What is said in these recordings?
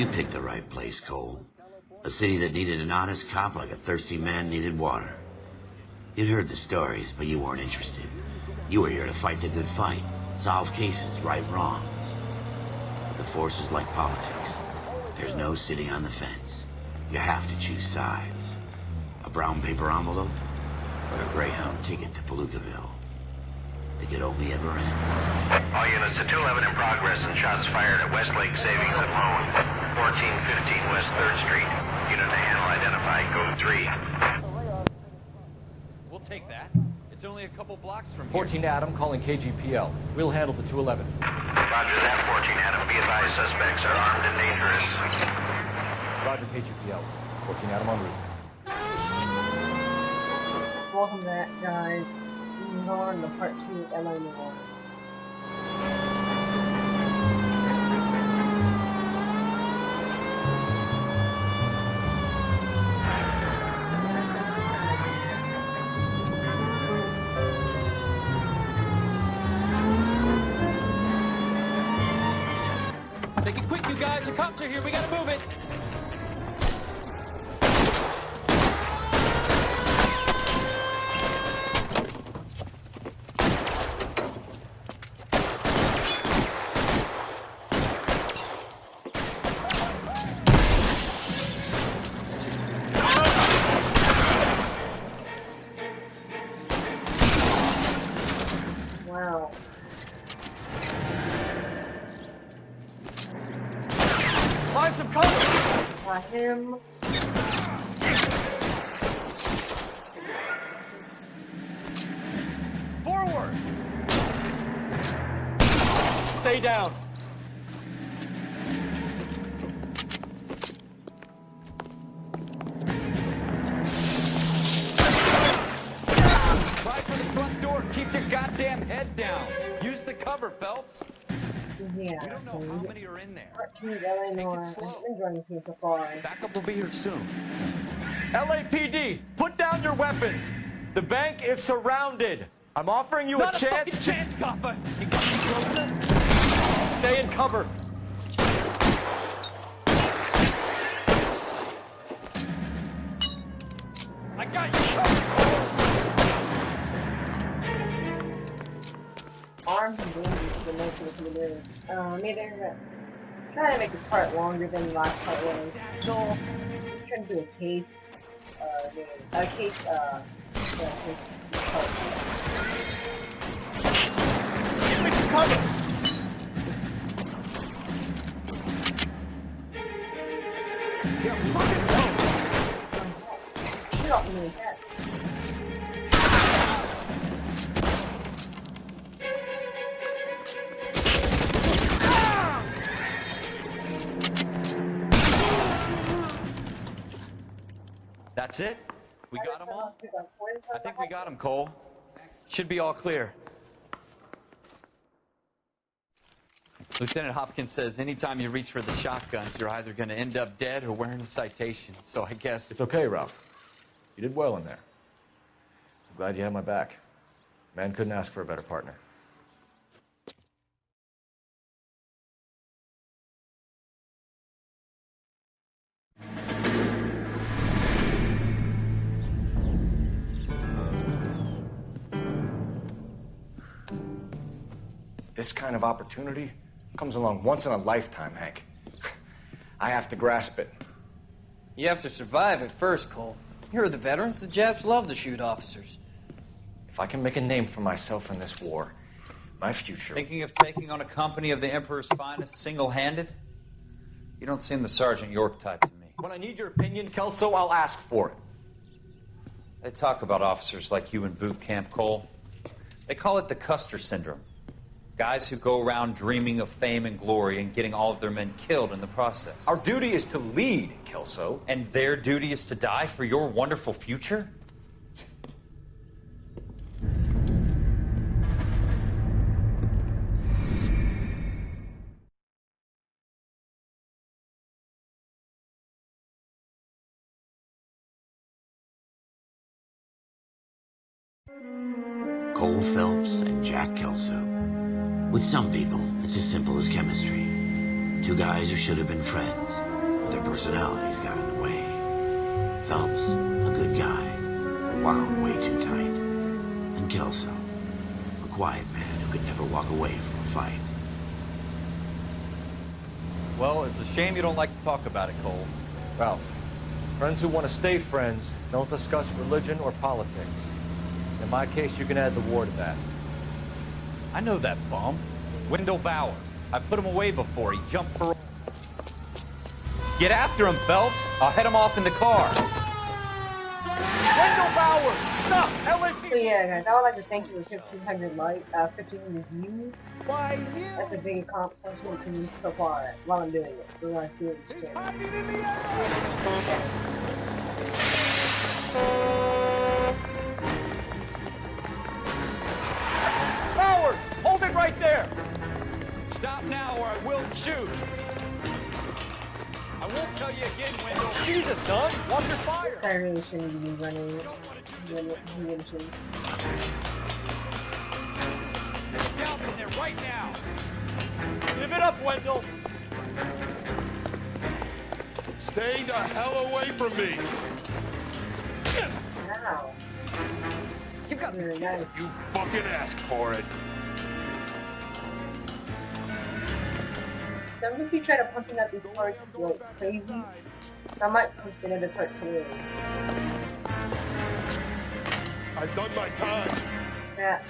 You picked the right place, Cole. A city that needed an honest cop like a thirsty man needed water. You'd heard the stories, but you weren't interested. You were here to fight the good fight, solve cases, right wrongs. But the force is like politics. There's no sitting on the fence. You have to choose sides. A brown paper envelope, or a Greyhound ticket to Palookaville. It could only ever end. All units to 211 in progress and shots fired at Westlake Savings and Loan, 1415 West 3rd Street. Unit to handle identified, code 3. We'll take that. It's only a couple blocks from here. 14 Adam calling KGPL. We'll handle the 211. Roger that, 14 Adam. Be advised, suspects are armed and dangerous. Roger KGPL. 14 Adam en route. Welcome back, guys. Noire, the part 2 of LA Noire. Make it quick, you guys. The cops are here. We gotta move it. Wow. Find some cover! Got him. Forward! Stay down. Try for the front door. Keep your goddamn head down. Use the cover, Phelps. Yeah. We don't know how many are in there. Part 2 of LA Noire. slow. I'm enjoying this game so far. Backup will be here soon. LAPD, put down your weapons. The bank is surrounded. I'm offering you Not a chance. chance, copper. You got me closer? Stay in cover. I got you covered. Arms and dangerous for most of the videos. Maybe I'm trying to make this part longer than the last part was. So, trying to do a case, Give me some cover. shoot off me with that. That's it? We got them all? I think we got them, Cole. Should be all clear. Lieutenant Hopkins says anytime you reach for the shotguns, you're either going to end up dead or wearing a citation. So I guess... It's okay, Ralph. You did well in there. I'm glad you had my back. Man couldn't ask for a better partner. This kind of opportunity comes along once in a lifetime, Hank. I have to grasp it. You have to survive it first, Cole. You're the veterans. The Japs love to shoot officers. If I can make a name for myself in this war, my future... Thinking of taking on a company of the Emperor's finest single-handed? You don't seem the Sergeant York type to me. When I need your opinion, Kelso, I'll ask for it. They talk about officers like you in boot camp, Cole. They call it the Custer syndrome. Guys who go around dreaming of fame and glory and getting all of their men killed in the process. Our duty is to lead, Kelso. And their duty is to die for your wonderful future? Cole Phelps and Jack Kelso. With some people, it's as simple as chemistry. Two guys who should have been friends, but their personalities got in the way. Phelps, a good guy, wound way too tight. And Kelso, a quiet man who could never walk away from a fight. Well, it's a shame you don't like to talk about it, Cole. Ralph, friends who want to stay friends don't discuss religion or politics. In my case, you can add the war to that. I know that bum. Wendell Bowers. I put him away before. He jumped parole. Get after him, Phelps. I'll head him off in the car. Wendell Bowers! Stop! LAPD! So yeah, guys, I would like to thank you for 1,500 1,500 views. Why That's a big accomplishment to me so far while I'm doing it. We're gonna see what this Bowers! Hold it right there! Stop now or I will shoot. I won't tell you again, Wendell. Jesus, son! Watch your fire! guy really shouldn't be running. Get down from there right now. Give it up, Wendell! Stay the hell away from me! Wow. You got Very nice. You fucking asked for it. So I'm gonna be trying to punching out these parts like crazy. So I might punch another part today. I've done my time. Yeah.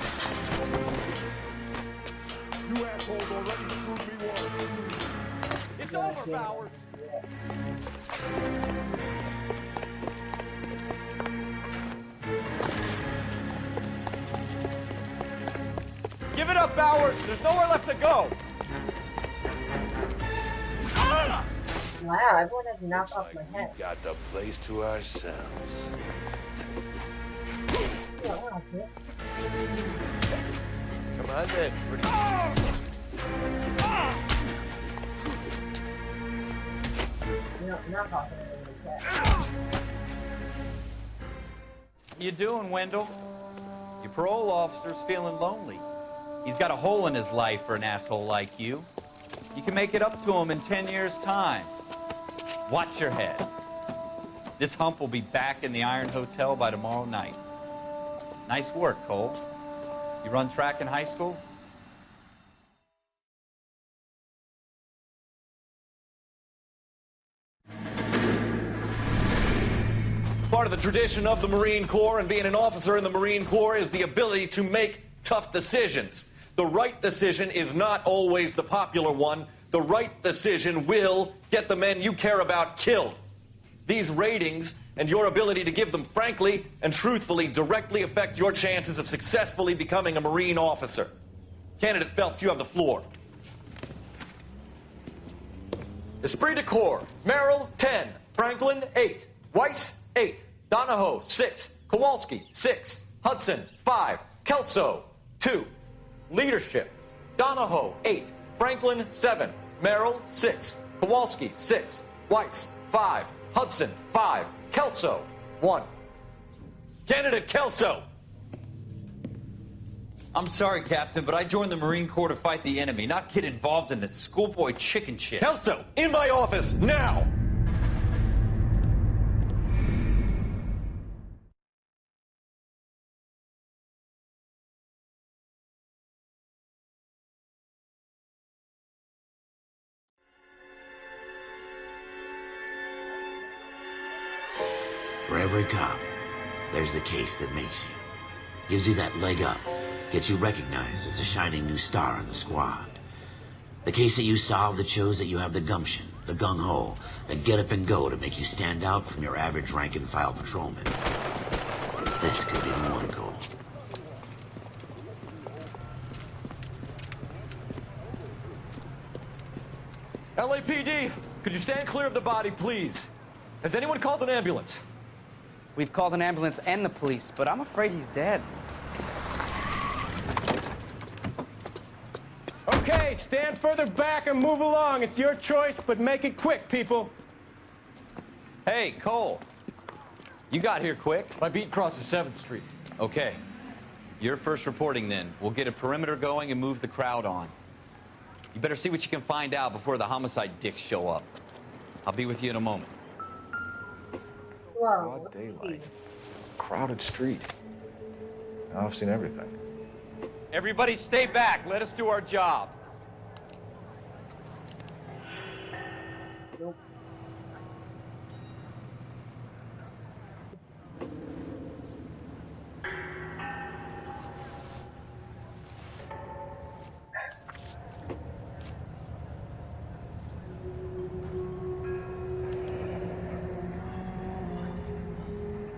You assholes already proved me wrong. It's over, Bowers! Give it up, Bowers! There's nowhere left to go! Wow, everyone has knocked off my head. We got the place to ourselves. Wow, okay. Come on then, pretty. No, not talking like that. You doing, Wendell? Your parole officer's feeling lonely. He's got a hole in his life for an asshole like you. You can make it up to him in 10 years' time. Watch your head. This hump will be back in the Iron Hotel by tomorrow night. Nice work, Cole. You run track in high school? Part of the tradition of the Marine Corps and being an officer in the Marine Corps is the ability to make tough decisions. The right decision is not always the popular one. The right decision will get the men you care about killed. These ratings and your ability to give them frankly and truthfully directly affect your chances of successfully becoming a Marine officer. Candidate Phelps, you have the floor. Esprit de Corps, Merrill, 10. Franklin, 8. Weiss, 8. Donahoe, 6. Kowalski, 6. Hudson, 5. Kelso, 2. Leadership, Donahoe, 8. Franklin, 7. Merrill, 6. Kowalski, 6. Weiss, 5. Hudson, 5. Kelso, 1. Candidate Kelso. I'm sorry, Captain, but I joined the Marine Corps to fight the enemy, not get involved in this schoolboy chicken shit. Kelso, in my office, now! For every cop, there's the case that makes you. Gives you that leg up. Gets you recognized as a shining new star in the squad. The case that you solve that shows that you have the gumption, the gung-ho, the get up and go to make you stand out from your average rank-and-file patrolman. This could be the one, Cole. LAPD, could you stand clear of the body, please? Has anyone called an ambulance? We've called an ambulance and the police, but I'm afraid he's dead. Okay, stand further back and move along. It's your choice, but make it quick, people. Hey, Cole. You got here quick. My beat crosses 7th Street. Okay. You're first reporting then. We'll get a perimeter going and move the crowd on. You better see what you can find out before the homicide dicks show up. I'll be with you in a moment. Whoa, Broad let's daylight. see. Crowded street. Now I've seen everything. Everybody stay back. Let us do our job. Nope.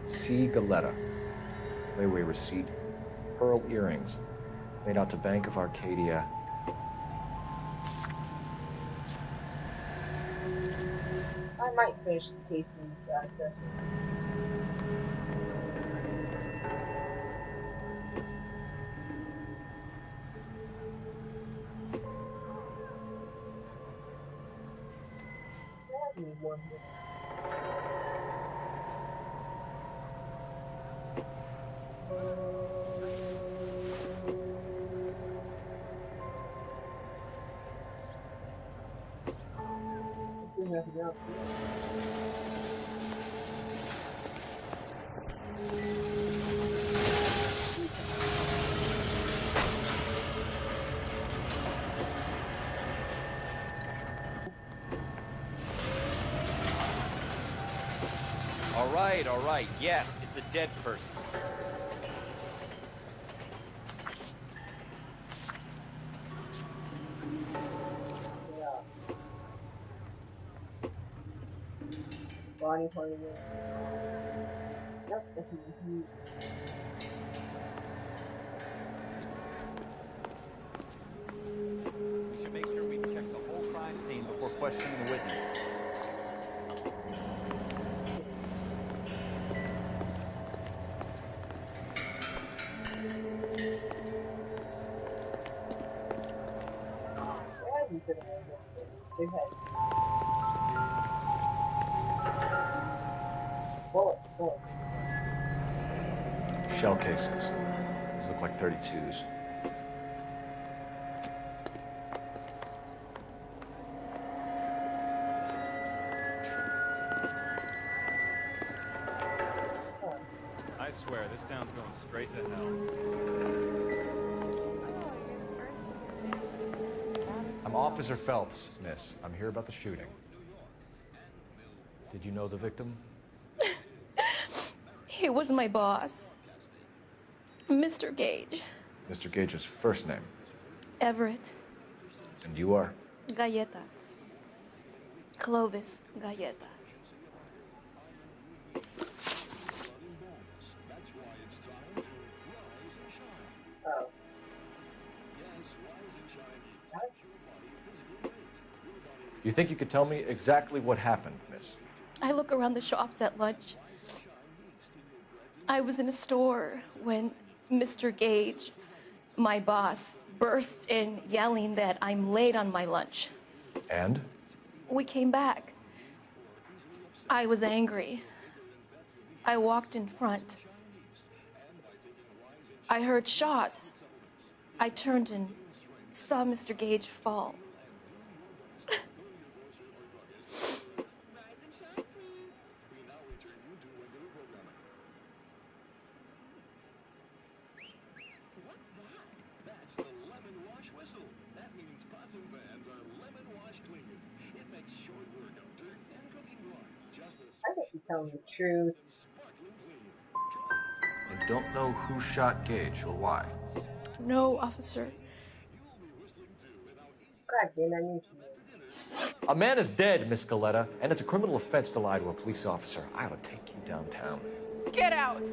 C. Galetta. Layaway receipt. Pearl earrings. Made out to Bank of Arcadia. I might finish this case in this session. I need one here. There's nothing else here. All right. Yes, it's a dead person. Yeah. Body part of it. Yep, that's easy. We should make sure we check the whole crime scene before questioning the witness. Why is he sitting on this thing? Big head. Bullet. Shell casings. These look like 32s. I swear, this town's going straight to hell. I'm Officer Phelps, miss. I'm here about the shooting. Did you know the victim? He was my boss, Mr. Gage. Mr. Gage's first name. Everett. And you are? Galleta. Clovis Galleta. Oh. You think you could tell me exactly what happened, miss? I look around the shops at lunch. I was in a store when Mr. Gage, my boss, bursts in yelling that I'm late on my lunch. And? We came back. I was angry. I walked in front. I heard shots. I turned and saw Mr. Gage fall. I think he's telling the truth. And don't know who shot Gage or why. No, officer. God damn, I knew she knew. A man is dead, Miss Galetta, and it's a criminal offense to lie to a police officer. I ought to take you downtown. Get out!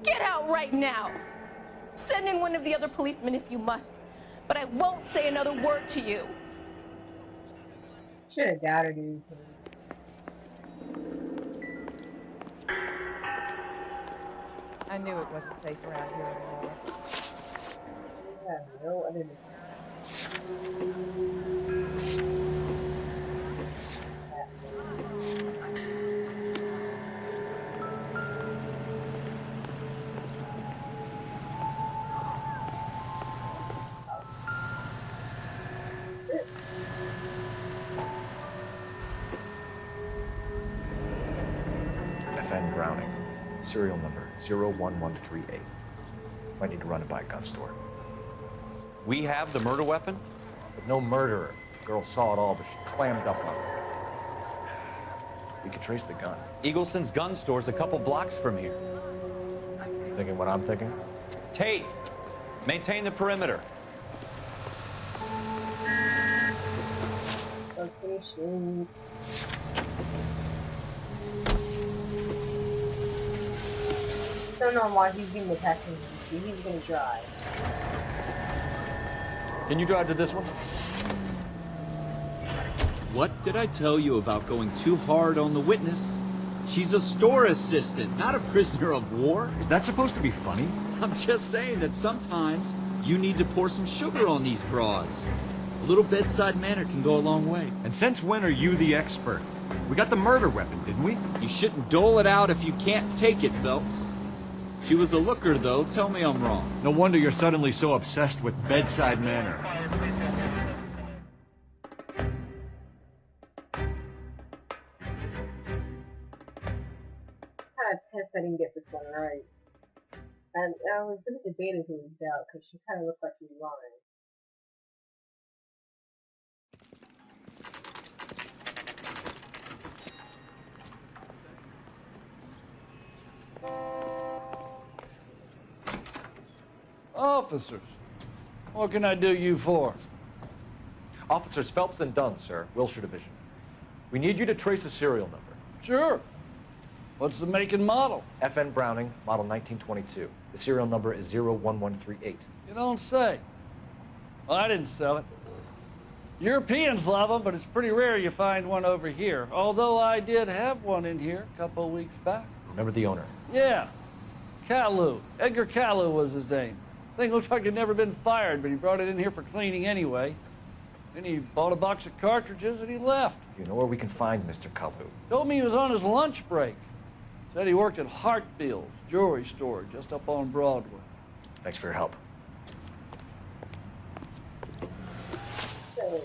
Get out right now! Send in one of the other policemen if you must, but I won't say another word to you. Should have doubted you. I knew it wasn't safe around here anymore. Yeah, no other. Serial number 01138. Might need to run it by a gun store. We have the murder weapon? But no murderer. The girl saw it all, but she clammed up on it. We could trace the gun. Eagleson's gun store's a couple blocks from here. You thinking what I'm thinking? Tate, maintain the perimeter. Locations. Don't know why he's being the passenger. He's gonna drive. Can you drive to this one? What did I tell you about going too hard on the witness? She's a store assistant, not a prisoner of war. Is that supposed to be funny? I'm just saying that sometimes you need to pour some sugar on these broads. A little bedside manner can go a long way. And since when are you the expert? We got the murder weapon, didn't we? You shouldn't dole it out if you can't take it, Phelps. She was a looker, though. Tell me I'm wrong. No wonder you're suddenly so obsessed with bedside manner. Kind of pissed I didn't get this one right. And I was gonna debate who was out because she kind of looked like she was lying. Officers, what can I do you for? Officers Phelps and Dunn, sir, Wilshire Division. We need you to trace a serial number. Sure. What's the make and model? FN Browning, model 1922. The serial number is 01138. You don't say. Well, I didn't sell it. Europeans love them, but it's pretty rare you find one over here. Although I did have one in here a couple of weeks back. Remember the owner? Yeah. Caillou. Edgar Caillou was his name. Thing looked like he'd never been fired, but he brought it in here for cleaning anyway. Then he bought a box of cartridges and he left. You know where we can find Mr. Caillou? Told me he was on his lunch break. Said he worked at Hartfield's jewelry store just up on Broadway. Thanks for your help. So,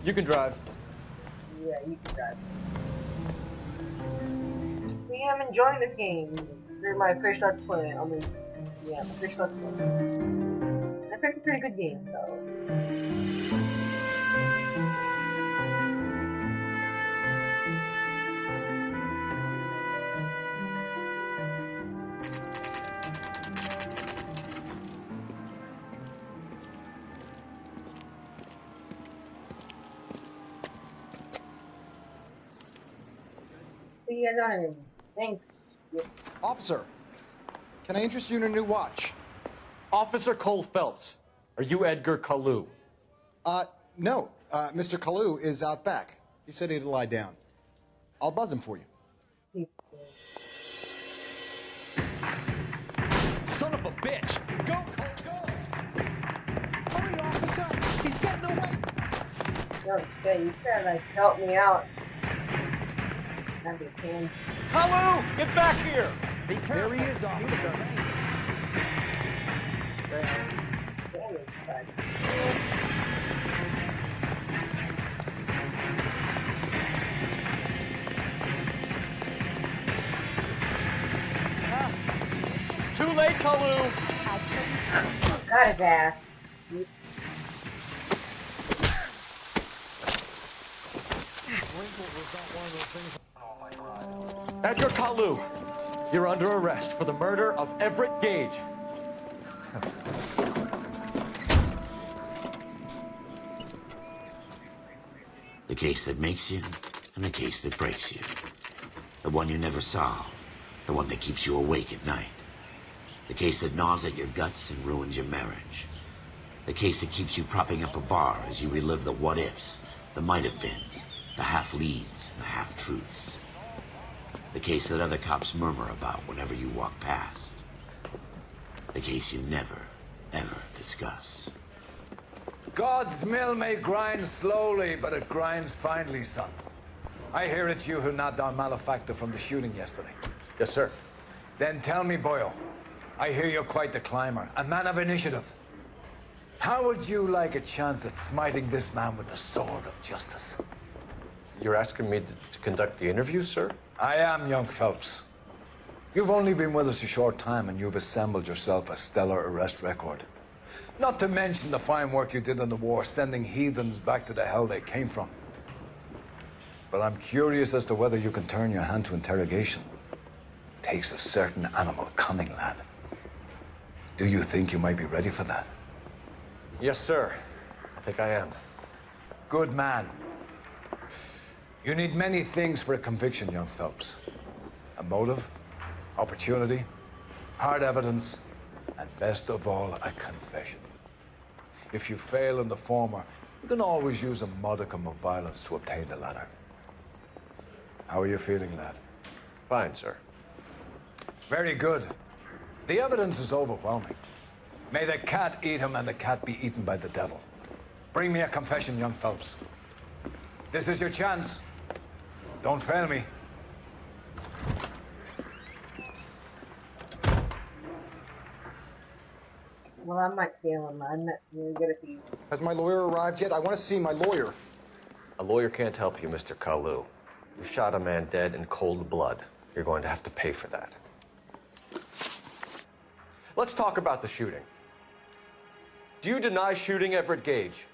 You can drive. yeah, you can drive. See, I'm enjoying this game. Through my first let's play, almost. Yeah, my first let's play. I picked a pretty good game, though. See you guys on him. Thanks. Officer, can I interest you in a new watch? Officer Cole Phelps, are you Edgar Caillou? No. Mr. Caillou is out back. He said he'd lie down. I'll buzz him for you. Son of a bitch! Go, Cole, go! Hurry, officer! He's getting away! Don't say, you gotta like help me out. That'd be cool. Caillou, get back here! Be careful. There he is, officer. Too late, Caillou! Got his ass. Edgar Caillou, you're under arrest for the murder of Everett Gage. The case that makes you, and the case that breaks you. The one you never solve, the one that keeps you awake at night. The case that gnaws at your guts and ruins your marriage. The case that keeps you propping up a bar as you relive the what-ifs, the might-have-beens, the half-leads, and the half-truths. The case that other cops murmur about whenever you walk past. The case you never, ever discuss. God's mill may grind slowly, but it grinds finely, son. I hear it's you who nabbed our malefactor from the shooting yesterday. Yes, sir. Then tell me, boyo, I hear you're quite the climber, a man of initiative. How would you like a chance at smiting this man with the sword of justice? You're asking me to conduct the interview, sir? I am, young Phelps. You've only been with us a short time and you've assembled yourself a stellar arrest record. Not to mention the fine work you did in the war, sending heathens back to the hell they came from. But I'm curious as to whether you can turn your hand to interrogation. Takes a certain animal cunning, lad. Do you think you might be ready for that? Yes, sir. I think I am. Good man. You need many things for a conviction, young Phelps. A motive, opportunity, hard evidence, and best of all, a confession. If you fail in the former, you can always use a modicum of violence to obtain the latter. How are you feeling, lad? Fine, sir. Very good. The evidence is overwhelming. May the cat eat him and the cat be eaten by the devil. Bring me a confession, young Phelps. This is your chance. Don't fail me. Well, I might fail him. I'm not really good at these. Has my lawyer arrived yet? I want to see my lawyer. A lawyer can't help you, Mr. Kalu. You shot a man dead in cold blood. You're going to have to pay for that. Let's talk about the shooting. Do you deny shooting Everett Gage?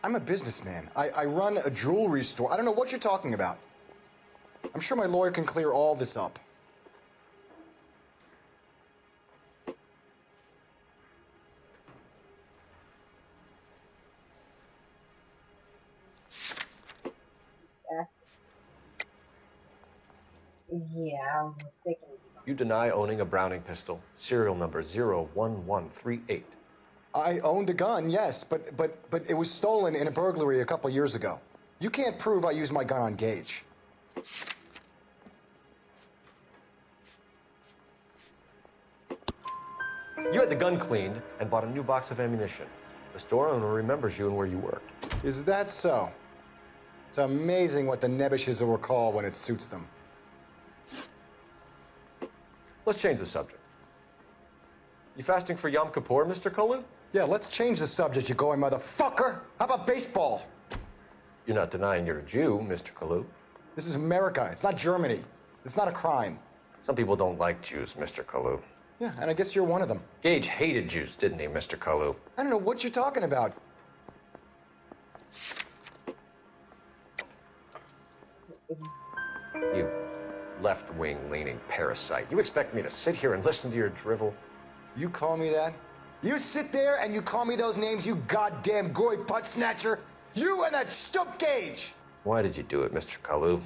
I'm a businessman. I run a jewelry store. I don't know what you're talking about. I'm sure my lawyer can clear all this up. Yeah, I was mistaken. You deny owning a Browning pistol, serial number 01138. I owned a gun, yes, but it was stolen in a burglary a couple years ago. You can't prove I used my gun on Gage. You had the gun cleaned and bought a new box of ammunition. The store owner remembers you and where you worked. Is that so? It's amazing what the Nebbishes will recall when it suits them. Let's change the subject. You fasting for Yom Kippur, Mr. Kalu? Yeah, let's change the subject, you going motherfucker. How about baseball? You're not denying you're a Jew, Mr. Kalu. This is America. It's not Germany. It's not a crime. Some people don't like Jews, Mr. Kalu. Yeah, and I guess you're one of them. Gage hated Jews, didn't he, Mr. Kalu? I don't know what you're talking about. You left-wing leaning parasite. You expect me to sit here and listen to your drivel? You call me that? You sit there and you call me those names, you goddamn goy putt snatcher? You and that stump Gage! Why did you do it, Mr. Kalu?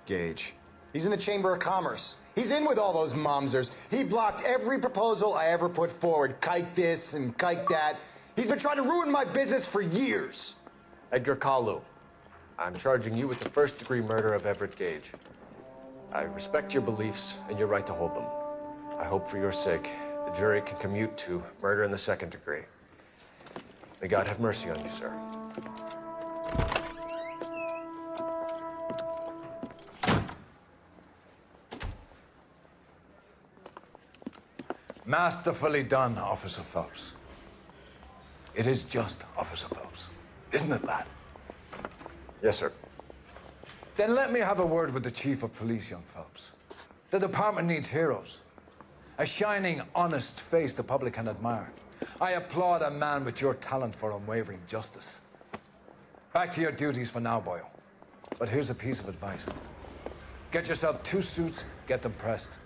Gage. He's in the Chamber of Commerce. He's in with all those momsers. He blocked every proposal I ever put forward. Kike this and kike that. He's been trying to ruin my business for years. Edgar Kalu, I'm charging you with the first-degree murder of Everett Gage. I respect your beliefs and your right to hold them. I hope for your sake the jury can commute to murder in the second degree. May God have mercy on you, sir. Masterfully done, Officer Phelps. It is just Officer Phelps, isn't it, lad? Yes, sir. Then let me have a word with the Chief of Police, young Phelps. The department needs heroes. A shining, honest face the public can admire. I applaud a man with your talent for unwavering justice. Back to your duties for now, boyo. But here's a piece of advice. Get yourself 2 suits, get them pressed.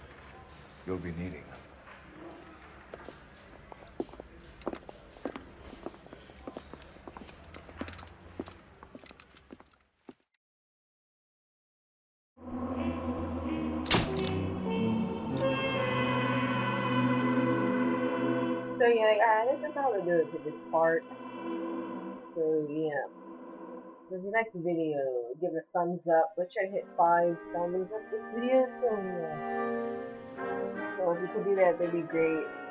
You'll be needing them. So yeah, this is how to do it to this part. So yeah. So if you like the video, give it a thumbs up. Let's try to hit 5 thumbs up this video. So yeah. So if you could do that, that'd be great.